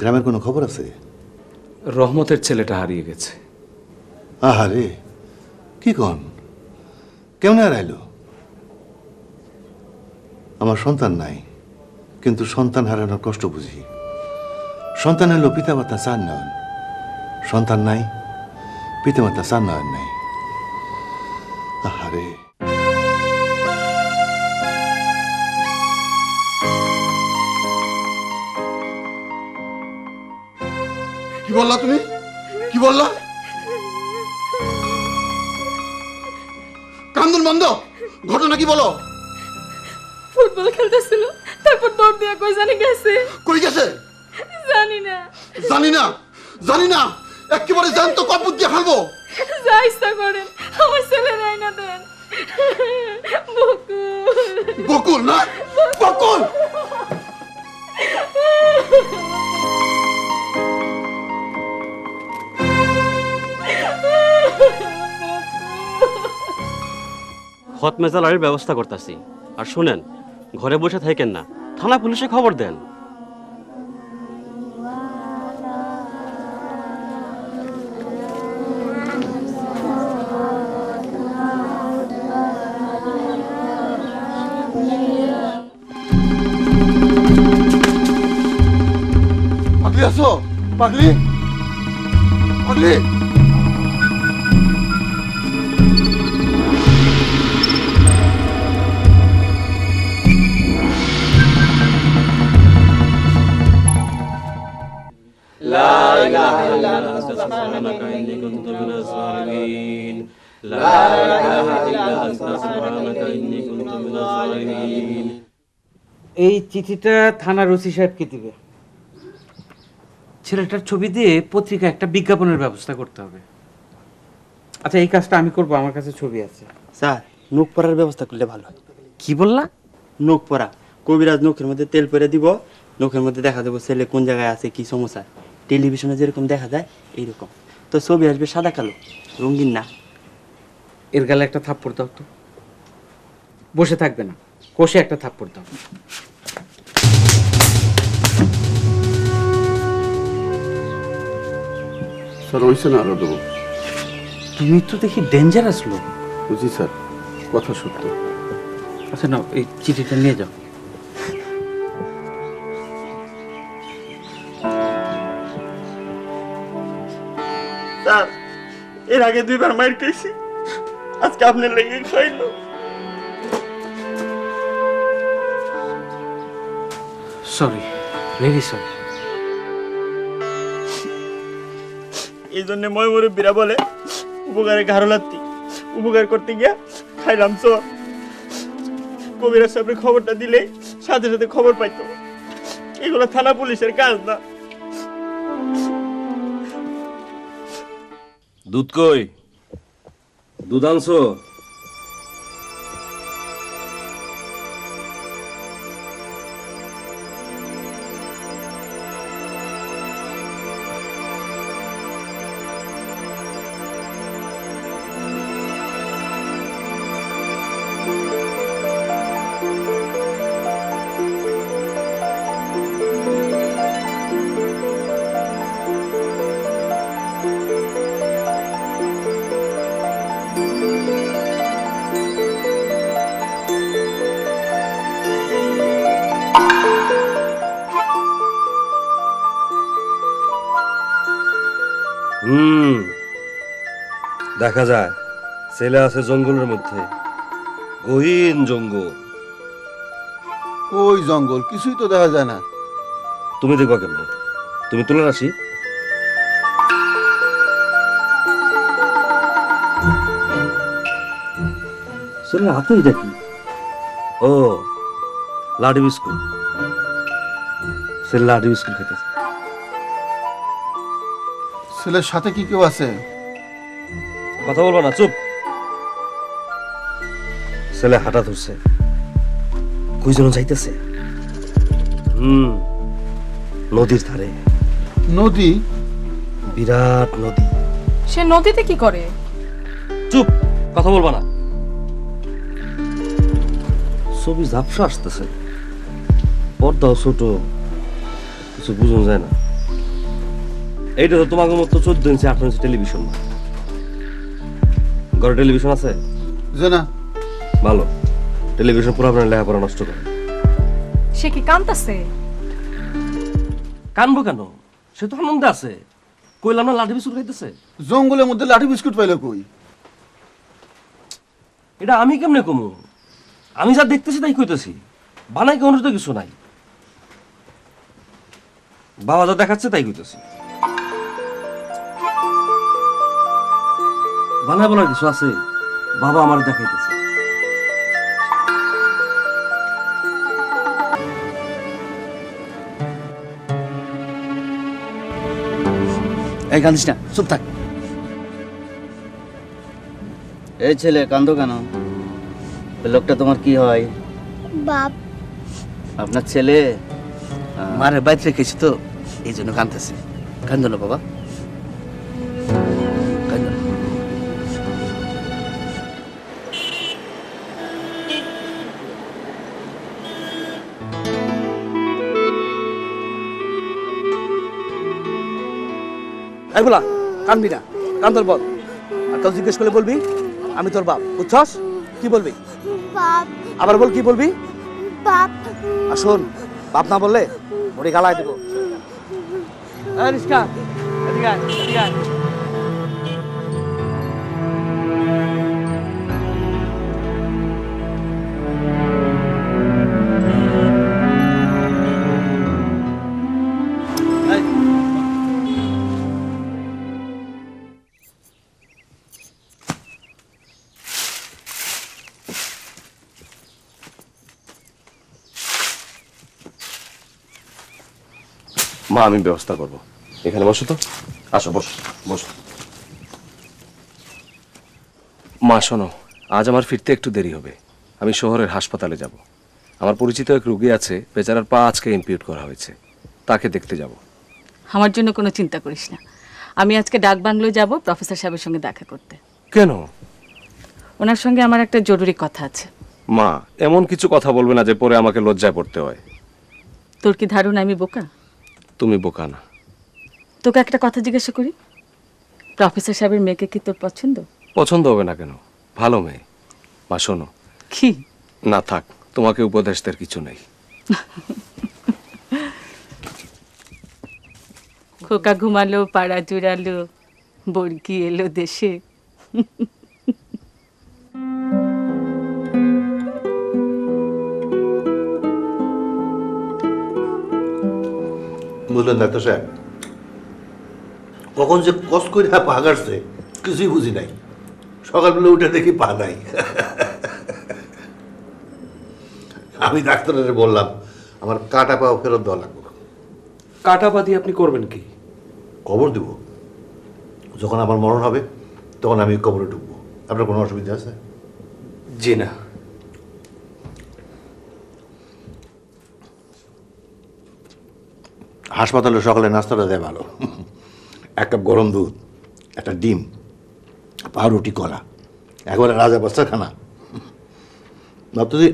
গ্রামের কোনো খবর আছে? রহমতের ছেলেটা হারিয়ে গেছে। আহারে, কি কন? কেমনে হারাইলো? আমার সন্তান নাই, কিন্তু সন্তান হারানোর কষ্ট বুঝি। সন্তান হলো পিতামাতা চান নয়ন, সন্তান নাই, পিতামাতা চান নয়ন নাই। আহারে, কি বললা তুমি? কি বললা? কান্দন বন্ধ, ঘটনা কি বলো? ফুটবল খেলতেছিল, তারপর দৌড় দিয়ে কই জানি গেছে। কই গেছে? জানি না। জানি না, জানি না, একেবারে জ্যান্ত কপুত দিয়ে ফেলবো। যা ইচ্ছা করেন, আমার ছেলে রাই না দেন। বকুল, বকুল না, বকুল। হত মেজালারির ব্যবস্থা করতেছি। আর শুনেন, ঘরে বসে থাকেন না, থানা পুলিশে খবর দেন। পাগলি আছো? পাগলি, পাগলি। এই চিঠিটা থানার ওসি সাহেবকে দিবে। ছেলেটার ছবি দিয়ে পত্রিকা একটা বিজ্ঞাপনের ব্যবস্থা করতে হবে। আচ্ছা, এই কাজটা আমি করব, আমার কাছে ছবি আছে। স্যার, নখ পরার ব্যবস্থা করলে ভালো হয়। কি বললা? নখ পরা, কবিরাজ নখের মধ্যে তেল পরে দিব, নখের মধ্যে দেখা দেবো ছেলে কোন জায়গায় আছে, কি সমস্যা। টেলিভিশনে যেরকম দেখা যায় এইরকম। তো ছবি আসবে সাদা কালো, রঙিন না। এর গালে একটা থাপ্পড় দাও তো। বসে থাকবে না, কষে একটা থাপ্পড় দাও। স্যার, হইছে না, আরো দেবো। তুমি তো দেখি ডেঞ্জারাস লোক। বুঝি স্যার, কথা সত্য। আচ্ছা নাও, এই চিঠিটা নিয়ে যাও। স্যার, এর আগে 2 বার মাইর খাইছি, আজকে আপনার লেগে খাইলো। Sorry, very sorry. এই জন্য ময়মুরব্বীরা বলে উপকারে ঘাড়ো লাত্তি। উপকার করতে গিয়া খাইলাম চোর। কবিরাজ সাহেবের খবরটা দিলে সাথে সাথে খবর পাইতো। এগুলো থানা পুলিশের কাজ না। দুধ কই? দুধ আনছো? দেখা যায় ছেলে আছে জঙ্গলের মধ্যে, গহীন জঙ্গল। ওই জঙ্গল কিছুই তো দেখা যায় না। তুমি দেখবা কেমনে? তুমি তুলে আসি। ছেলে হাতে এটা কি? ও, লাডি বিস্কুট। ছেলে লাডি বিস্কুট খেতেছে। ছেলের সাথে কি কেউ আছে? কথা বলবা না, চুপ। ছেলে হাঁটা ধরছে, কই যেন যাইতেছে। নদীর ধারে। নদী? বিরাট নদী। সে নদীতে কি করে? চুপ, কথা বলবা না। ছবি ঝাপসা আসতেছে, পর্দাও ছোট, কিছু বুঝুন যায় না। এইটা তো তোমাকে মতো 14 ইঞ্চি 18 ইঞ্চি টেলিভিশন না। ঘরে টেলিভিশন আছে? যে না ভালো। টেলিভিশন পুরো আপনার লেখাপড়া নষ্ট করে। সে কি কামতাছে? কানবো কেন? সে তো আনন্দে আছে। কইলাম না লাঠি বিস্কুট খাইতেছে। জঙ্গলের মধ্যে লাঠি বিস্কুট পাইলে কই? এটা আমি কেমনে কমু? আমি যা দেখতেছি তাই কইতেছি। বানাই কোনো তো কিছু নাই। বাবা যা দেখাচ্ছে তাই কইতেছি। বানাই বলার কিছু আছে? বাবা আমার দেখাইতেছে। এই কাঁদিস না, চুপ থাক। এই ছেলে কান্দো কেন? ওই লোকটা তোমার কি হয়? বাপ। আপনার ছেলে? মারে বাইরে রেখেছি তো, এই জন্য কাঁদতেছে। কান্দো না বাবা, কান্দো না। এই বলা, কানবি না, কান্দর বল। আর কেউ জিজ্ঞেস করলে বলবি আমি তোর বাপ, বুঝছস? কি বলবি? বাপ। আবার বল, কি বলবি? বাপ। আর শোন, বাপ না বললে বড়ি গালায় দেবো। এই রিস্কা, এদিকে আয়, এদিকে আয়। এই, মা আমি ব্যবস্থা করব। এখানে বসো তো। আসো বসো, বসো। মা শোনো, আজ আমার ফিরতে একটু দেরি হবে। আমি শহরের হাসপাতালে যাব। আমার পরিচিত এক রোগী আছে, বেচারার পা আজকে ইমপিউট করা হয়েছে, তাকে দেখতে যাব। আমার জন্য কোনো চিন্তা করিস না। আমি আজকে ডাক বাংলোয় যাব প্রফেসর সাহেবের সঙ্গে দেখা করতে। কেন? ওনার সঙ্গে আমার একটা জরুরি কথা আছে। মা এমন কিছু কথা বলবে না যে পরে আমাকে লজ্জায় পড়তে হয়। তোর কি ধারণা আমি বোকা? তুমি বোকা না। তোকে একটা কথা জিজ্ঞাসা করি, প্রফেসর সাহেবের মেয়েকে কি তোর পছন্দ? পছন্দ হবে না কেন? ভালো মেয়ে। মা শোনো। কি? না থাক, তোমাকে উপদেশ দেওয়ার কিছু নেই। খোকা ঘুমালো, পাড়া জুড়ালো, বর্গি এলো দেশে। বুঝলেন ডাক্তার সাহেব, কখন যে কস করে পা গাড়ছে কিছুই বুঝি নাই। সকালবেলা উঠে দেখি পা নাই। আমি ডাক্তারের বললাম আমার কাটা পাও ফেরত দেওয়া লাগবে। কাটা পাতি আপনি করবেন কি? কবর দিব। যখন আমার মরণ হবে তখন আমি কবরে ঢুকবো। আপনার কোনো অসুবিধা আছে? জি না। হাসপাতালে সকালে নাস্তাটা দেয় ভালো। এক কাপ গরম দুধ, একটা ডিম, পাউরুটি, কলা, একবারে রাজা বাচ্চা খানা। ভাবতেছি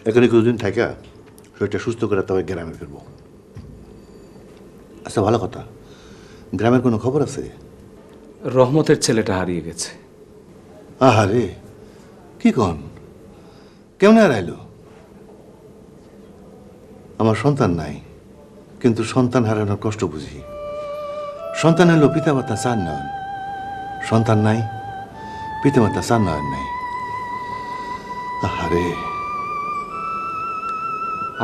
এখানে কিছুদিন থাকে শরীরটা সুস্থ করে তবে গ্রামে ফিরবো। আচ্ছা ভালো কথা, গ্রামের কোনো খবর আছে? রহমতের ছেলেটা হারিয়ে গেছে। আহারে, কি কন? কেমন হারাইলো? আমার সন্তান নাই, কিন্তু সন্তান হারানোর কষ্ট বুঝি। সন্তান হলো পিতামাতা চার নয়ন, সন্তান নাই, পিতামাতা চার নয়ন নাই। আহারে।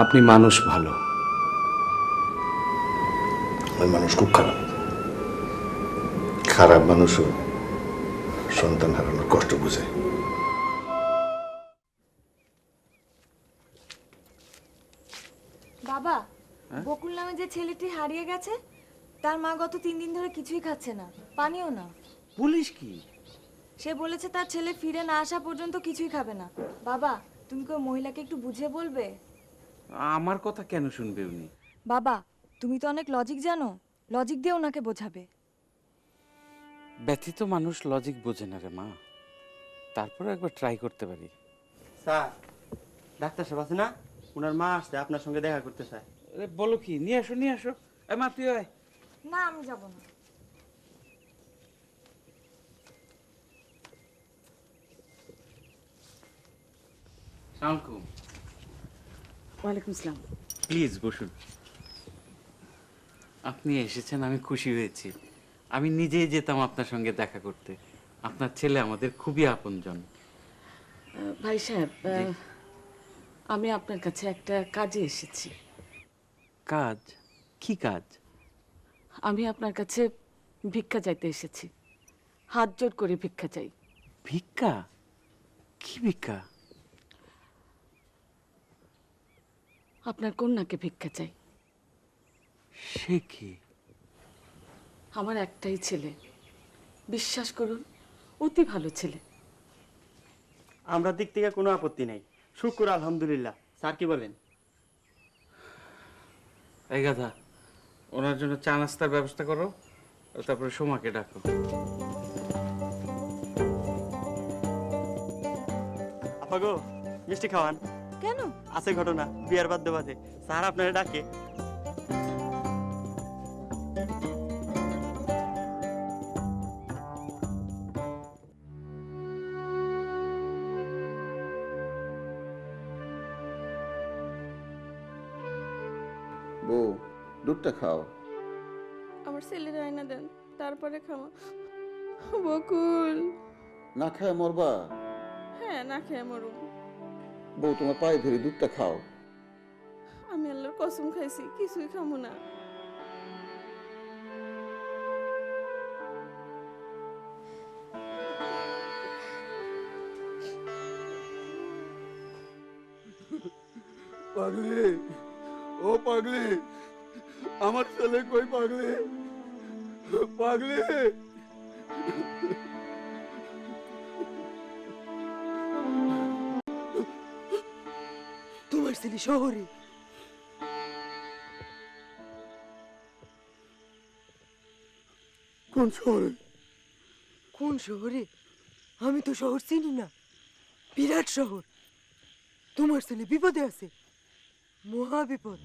আপনি মানুষ ভালো। ওই মানুষ খুব খারাপ। খারাপ মানুষও সন্তান হারানোর কষ্ট বুঝে। বাবা, বকুল নামে যে ছেলেটি হারিয়ে গেছে তার মা গত 3 দিন ধরে কিছুই খাচ্ছে না, পানিও না। পুলিশ কি? সে বলেছে তার ছেলে ফিরে না আসা পর্যন্ত কিছুই খাবে না। বাবা, তুমি কি ওই মহিলাকে একটু বুঝিয়ে বলবে? আমার কথা কেন শুনবে উনি? বাবা, তুমি তো অনেক লজিক জানো, লজিক দিয়ে ওনাকে বোঝাবে। ব্যথিত মানুষ লজিক বোঝে না রে মা, তারপরে একবার ট্রাই করতে পারি। স্যার, ডাক্তার সাহেব আছে না? ওনার মা আসছে আপনার সঙ্গে দেখা করতে চায়। বলো কি? নিয়ে আসো, নিয়ে আসো। মা তুই আয়। না আমি যাব না। সালামালাইকুম। ওয়ালাইকুম আসসালাম। প্লিজ বসুন। আপনি এসেছেন, আমি খুশি হয়েছি। আমি নিজেই যেতাম আপনার সঙ্গে দেখা করতে। আপনার ছেলে আমাদের খুবই আপনজন। ভাই সাহেব, আমি আপনার কাছে একটা কাজে এসেছি। কাজ? কি কাজ? আমি আপনার কাছে ভিক্ষা চাইতে এসেছি। হাত জোর করে ভিক্ষা চাই। ভিক্ষা? কি ভিক্ষা? আপনার কন্যাকে ভিক্ষা চাই। সে কি? আমার একটাই ছেলে, বিশ্বাস করুন অতি ভালো ছেলে। আমরা দিক থেকে কোনো আপত্তি নেই, শুক্র আলহামদুলিল্লাহ। স্যার কি বলেন? এই গাধা, ওনার জন্য চা নাস্তার ব্যবস্থা করো, তারপরে সোমাকে ডাকো। আপা গো, মিষ্টি খাওয়ান। কেন? আছে ঘটনা, বিয়ার বাদ দেবাদে স্যার আপনারা ডাকে। বউ, দুধটা খাও। আমার ছেলের আয়না দেন, তারপরে খাওয়া। বকুল। না খায় মরবা? হ্যাঁ, না খেয়ে মরুম। বউ, তোমার পায়ে ধরে দুধটা খাও। আমি আল্লাহর কসম খাইছি, কিছুই খামু না। পাগলি, ও পাগলি, আমার ছেলে কই? পাগলি, পাগলি। তোমার ছেলে শহরে? কোন শহরে? কোন শহরে? আমি তো শহর চিনি না। বিরাট শহর। তোমার ছেলে বিপদে আছে, মহা বিপদ।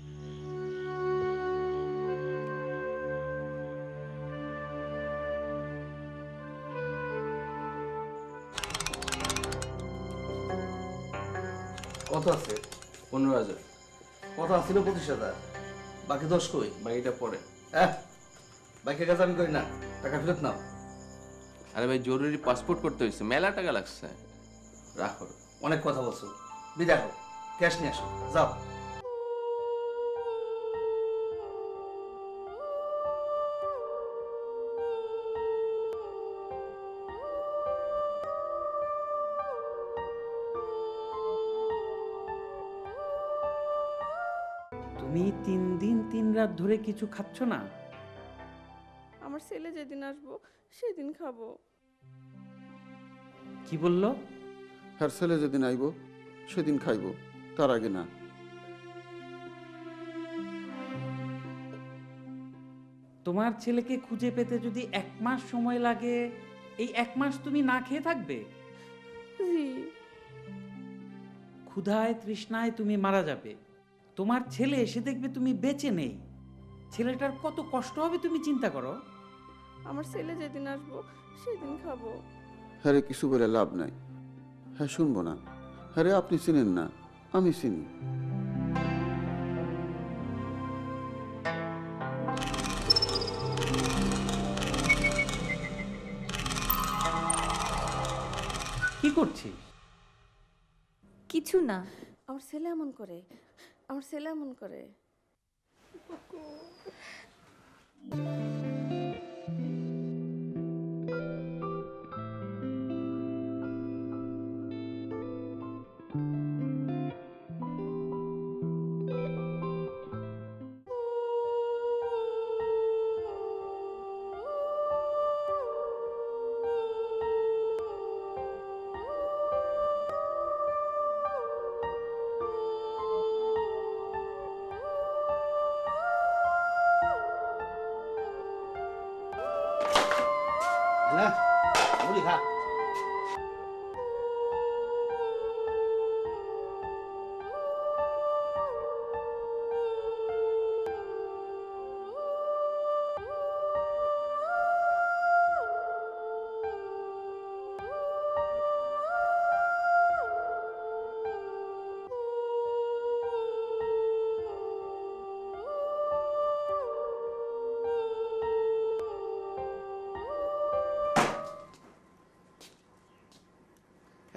কত আছে? 15,000। কথা ছিল 25,000, বাকি 10 কই? বাকিটা পরে। বাকি কাজ আমি করি না, টাকা ফেরত নাও। আরে ভাই, জরুরি পাসপোর্ট করতে হয়েছে, মেলা টাকা লাগছে। রাখো, অনেক কথা বলছো, বিদায় হও, ক্যাশ নিয়ে আসো, যাও। তুমি 3 দিন 3 রাত ধরে কিছু খাচ্ছ না? আমার ছেলে যেদিন আসবো সেদিন খাবো। কি বললো? হ্যার ছেলে যেদিন আইব সেদিন খাইব, তার আগে না। তোমার ছেলেকে খুঁজে পেতে যদি 1 মাস সময় লাগে, এই 1 মাস তুমি না খেয়ে থাকবে? জি। ক্ষুধায় তৃষ্ণায় তুমি মারা যাবে। তোমার ছেলে এসে দেখবে তুমি বেঁচে নেই। ছেলেটার কত কষ্ট হবে তুমি চিন্তা করো। আমার ছেলে যেদিন আসবো সেদিন খাবো। হ্যারে কিছু বলে লাভ নাই, হ্যাঁ শুনবো না। হ্যারে আপনি চিনেন না, আমি চিনি। কি করছিস? কিছু না। আমার ছেলে এমন করে, আমার ছেলে এমন করে। না, মুড়ি খা।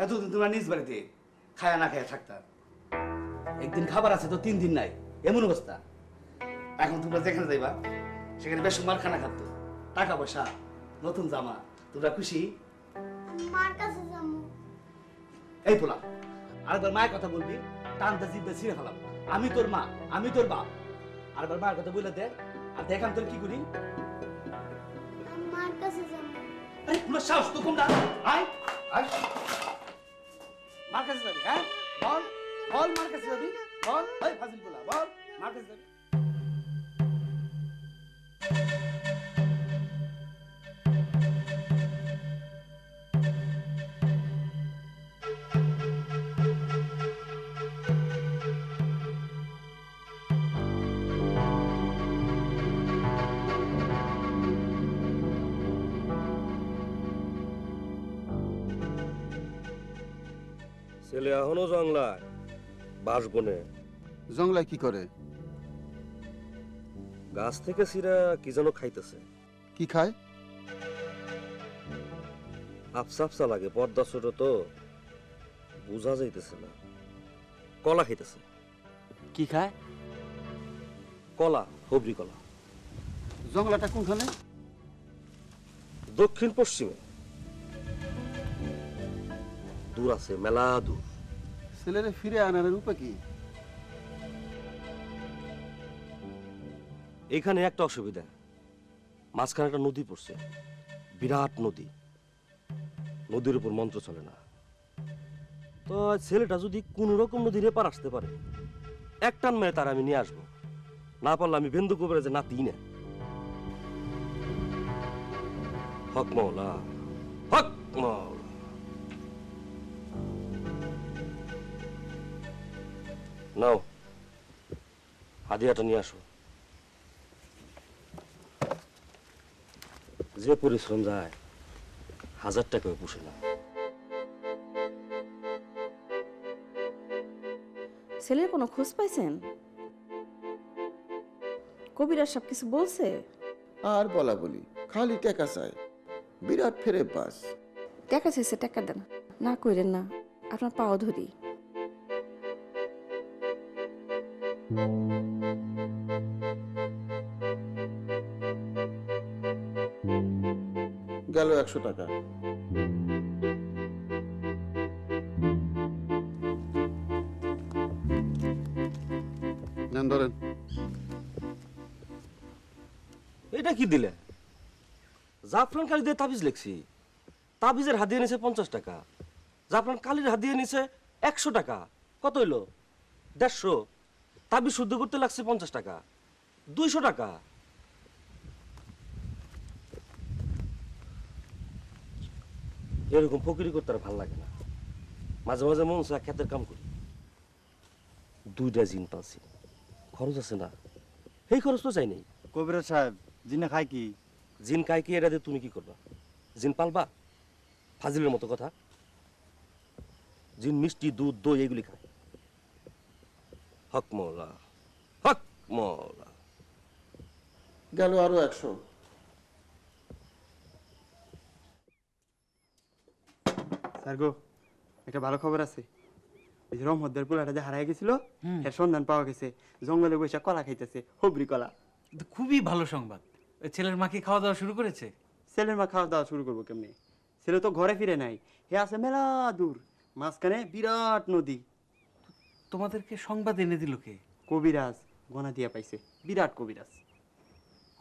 এতদিন তোমরা নিজ বাড়িতে খায়া না খায়া থাকতাম, একদিন খাবার আছে তো 3 দিন নাই, এমন অবস্থা। এখন তোমরা যেখানে যাইবা সেখানে বেশ মার খানা খাতো, টাকা পয়সা, নতুন জামা, তোমরা খুশি? মার কাছে যাবো। এই পোলা, আরেকবার মায়ের কথা বলবি, টানতে জিভে ছিঁড়ে ফেলাম। আমি তোর মা, আমি তোর বাপ। আরেকবার মায়ের কথা বলে দে, আর দেখাম তোর কি করি। আমি মার কাছে যাবো। আরে পুরো সাহস তো কম না। আয় আয়, মার কাছে যাবি? হ্যাঁ বল, বল মার কাছে যাবি, বল। এই ফাজিল পোলা, বল মার কাছে যাবি। ছেলে এখনো জংলায় বাসবনে জংলায় কি করে? গাছ থেকে সিরা কি যেন খাইতেছে। কি খায়? আফসা আফসা লাগে, পর্দা ছোট তো বোঝা যাইতেছে না। কলা খাইতেছে। কি খায়? কলা, হবরি কলা। জংলাটা কোনখানে? দক্ষিণ পশ্চিমে, দূর আছে, মেলা দূর। ছেলেরে ফিরে আনার উপায় কি? এখানে একটা অসুবিধা, মাঝখানে একটা নদী পড়ছে, বিরাট নদী। নদীর উপর মন্ত্র চলে না। তো ছেলেটা যদি কোন রকম নদীর এপার আসতে পারে, এক টান মেরে তার আমি নিয়ে আসবো। না পারলে আমি বেন্দু কবরে যে নাতি না। হক মৌলা, হক মৌলা। নাও, হাদিয়াটা নিয়ে আসো। যে পরিশ্রম যায় 1000 টাকাও পুষে না। ছেলের কোনো খোঁজ পাইছেন? কবিরা সব কিছু বলছে? আর বলা বলি, খালি টাকা চায়, বিরাট ফেরে বাস। টাকা চাইছে, টাকা দেন, না কইরেন না, আপনার পাও ধরি। গেল 100 টাকা। নেন ধরেন। এটা কি দিলে? জাফরান কালি দিয়ে তাবিজ লেখছি। তাবিজের হাদিয়া নিছে 50 টাকা, জাফরান কালির হাদিয়া নিছে 100 টাকা। কত হইলো? 150। তাবিজ শুদ্ধ করতে লাগছে 50 টাকা, 200 টাকা। এরকম ফকিরি করতে আর ভাল লাগে না। মাঝে মাঝে মন চায় ক্ষেতের কাম করি। 2টা জিন পালছি, খরচ আছে না? এই খরচ তো চাই নাই। কবিরাজ সাহেব, জিনে খায় কি? জিন কায় কি, এটা দিয়ে তুমি কি করবা? জিন পালবা? ফাজিলের মতো কথা। জিন মিষ্টি, দুধ, দই এগুলি খায়। হক মৌলা, হক মৌলা। গেল আরো 100। স্যার গো, একটা ভালো খবর আছে। এই যে রহমতদের পোলাটা যে হারাই গেছিল, এর সন্ধান পাওয়া গেছে। জঙ্গলে বসে কলা খাইতেছে, হবরি কলা। কিন্তু খুবই ভালো সংবাদ। ওই ছেলের মাকে খাওয়া দাওয়া শুরু করেছে? ছেলের মা খাওয়া দাওয়া শুরু করবো কেমনি? ছেলে তো ঘরে ফিরে নাই, হে আছে মেলা দূর, মাঝখানে বিরাট নদী। তোমাদেরকে সংবাদ এনে দিল কে? কবিরাজ গনা দিয়া পাইছে, বিরাট কবিরাজ।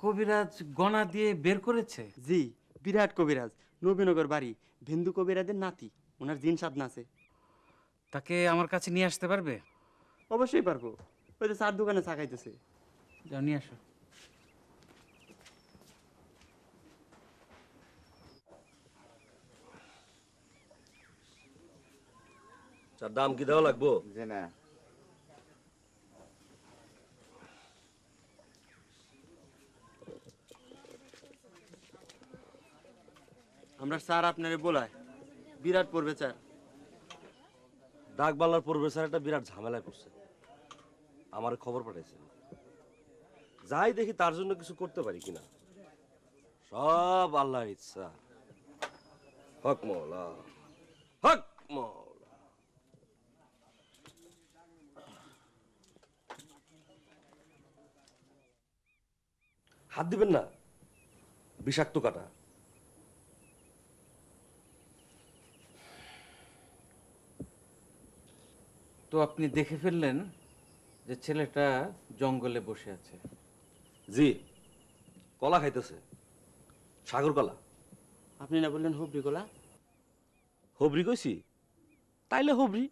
কবিরাজ গনা দিয়ে বের করেছে? জি, বিরাট কবিরাজ, নবীনগর বাড়ি, ভিন্দু কবিরাজের নাতি, ওনার জিন সাধনা আছে। তাকে আমার কাছে নিয়ে আসতে পারবে? অবশ্যই পারবো, ওই যে চার দোকানে চা খাইতেছে। যাও নিয়ে আসো। চার দাম কি দেওয়া লাগবো? যে না, আমরা স্যার আপনারে বলায় বিরাট পড়বে স্যার। ডাকবাংলার পূর্বে স্যার একটা বিরাট ঝামেলায় পড়ছে, আমার খবর পাঠাইছে। যাই দেখি তার জন্য কিছু করতে পারি কিনা। সব আল্লাহর ইচ্ছা। হক মৌলা, হক মৌলা। হাত দিবেন না, বিষাক্ত কাটা। তো আপনি দেখে ফেললেন যে ছেলেটা জঙ্গলে বসে আছে। জি, কলা খাইতেছে, সাগর কলা। আপনি না বললেন হুবড়ি কলা? হবরি কইছি, তাইলে হবরি।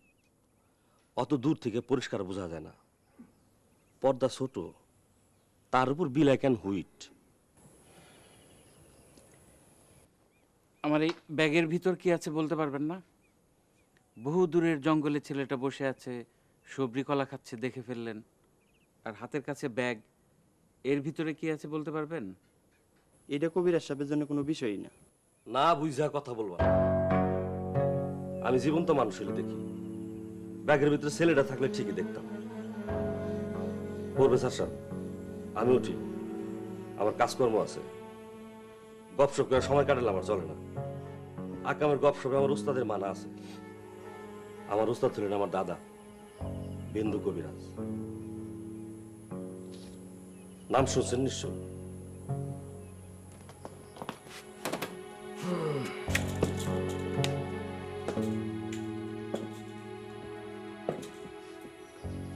অত দূর থেকে পরিষ্কার বোঝা যায় না, পর্দা ছোট, তার উপর বিলাই ক্যান হুইট। আমার এই ব্যাগের ভিতর কি আছে বলতে পারবেন না? বহু দূরের জঙ্গলে ছেলেটা বসে আছে, সবরি কলা খাচ্ছে, দেখে ফেললেন। আর হাতের কাছে ব্যাগ, এর ভিতরে কি আছে বলতে পারবেন? এটা কবিরাজ সাহেবের জন্য কোনো বিষয়ই না। না বুঝা কথা বলবা না। আমি জীবন্ত মানুষ হলে দেখি, ব্যাগের ভিতরে ছেলেটা থাকলে ঠিকই দেখতাম। প্রফেসর সাহেব, আমি উঠি, আমার কাজকর্ম আছে। গপসপ করে সময় কাটালে আমার চলে না। আকামের গপসপে আমার উস্তাদের মানা আছে। আমার উস্তাদ ছিলেন আমার দাদা বিন্দু কবিরাজ, নাম শুনছেন নিশ্চয়।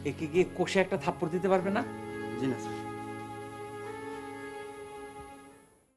একে গিয়ে কষে একটা থাপ্পড় দিতে পারবে না? জি না স্যার।